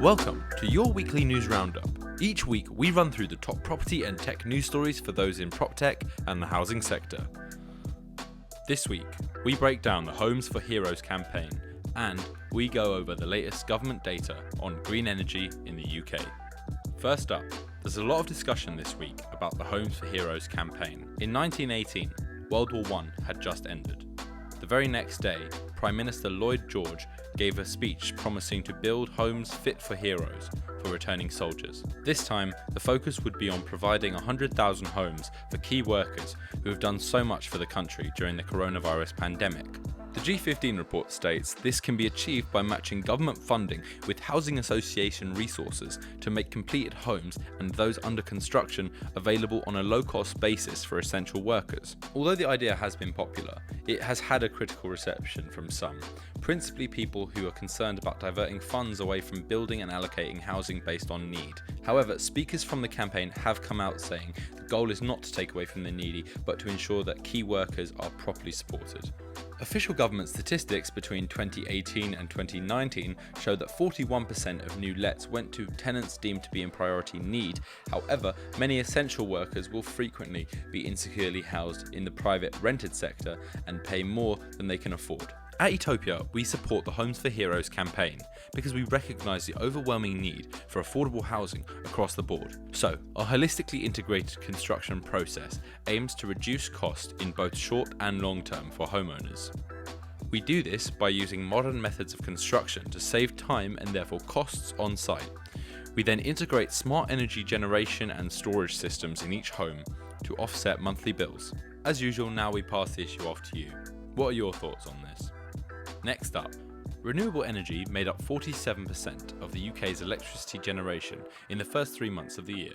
Welcome to your weekly news roundup. Each week we run through the top property and tech news stories for those in PropTech and the housing sector. This week we break down the Homes for Heroes campaign and we go over the latest government data on green energy in the UK. First up, there's a lot of discussion this week about the Homes for Heroes campaign. In 1918, World War I had just ended. The very next day, Prime Minister Lloyd George gave a speech promising to build homes fit for heroes for returning soldiers. This time, the focus would be on providing 100,000 homes for key workers who have done so much for the country during the coronavirus pandemic. The G15 report states this can be achieved by matching government funding with housing association resources to make completed homes and those under construction available on a low-cost basis for essential workers. Although the idea has been popular, it has had a critical reception from some, principally people who are concerned about diverting funds away from building and allocating housing based on need. However, speakers from the campaign have come out saying the goal is not to take away from the needy, but to ensure that key workers are properly supported. Official government statistics between 2018 and 2019 show that 41% of new lets went to tenants deemed to be in priority need. However, many essential workers will frequently be insecurely housed in the private rented sector and pay more than they can afford. At Etopia, we support the Homes for Heroes campaign because we recognise the overwhelming need for affordable housing across the board. So, our holistically integrated construction process aims to reduce cost in both short and long term for homeowners. We do this by using modern methods of construction to save time and therefore costs on site. We then integrate smart energy generation and storage systems in each home to offset monthly bills. As usual, now we pass the issue off to you. What are your thoughts on this? Next up, renewable energy made up 47% of the UK's electricity generation in the first 3 months of the year,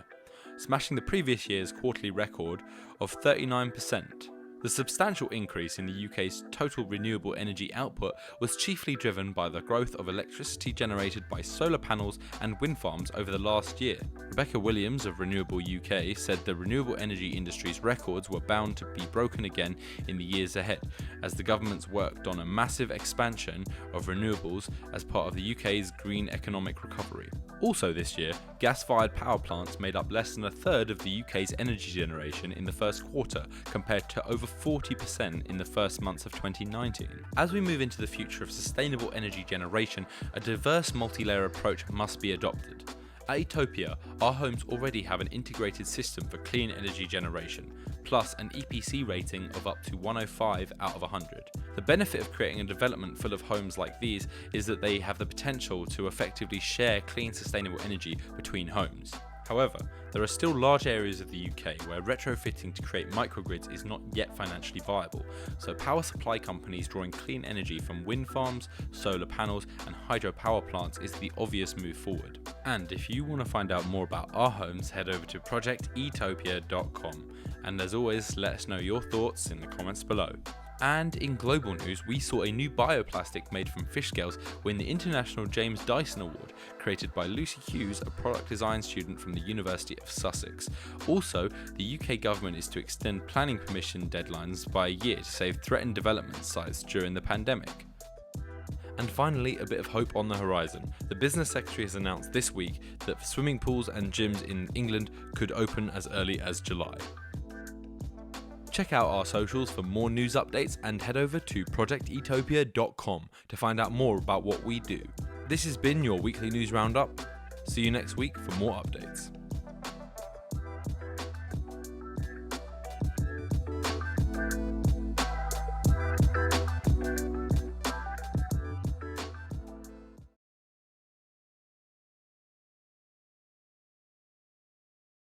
smashing the previous year's quarterly record of 39%. The substantial increase in the UK's total renewable energy output was chiefly driven by the growth of electricity generated by solar panels and wind farms over the last year. Rebecca Williams of Renewable UK said the renewable energy industry's records were bound to be broken again in the years ahead, as the government's worked on a massive expansion of renewables as part of the UK's green economic recovery. Also this year, gas-fired power plants made up less than a third of the UK's energy generation in the first quarter, compared to over 40% in the first months of 2019. As we move into the future of sustainable energy generation, a diverse multi-layer approach must be adopted. At Etopia, our homes already have an integrated system for clean energy generation, plus an EPC rating of up to 105 out of 100. The benefit of creating a development full of homes like these is that they have the potential to effectively share clean, sustainable energy between homes. However, there are still large areas of the UK where retrofitting to create microgrids is not yet financially viable, so power supply companies drawing clean energy from wind farms, solar panels and hydropower plants is the obvious move forward. And if you want to find out more about our homes, head over to projectetopia.com, and as always, let us know your thoughts in the comments below. And in global news, we saw a new bioplastic made from fish scales win the International James Dyson Award, created by Lucy Hughes, a product design student from the University of Sussex. Also, the UK government is to extend planning permission deadlines by a year to save threatened development sites during the pandemic. And finally, a bit of hope on the horizon. The Business Secretary has announced this week that swimming pools and gyms in England could open as early as July. Check out our socials for more news updates and head over to projectetopia.com to find out more about what we do. This has been your weekly news roundup. See you next week for more updates.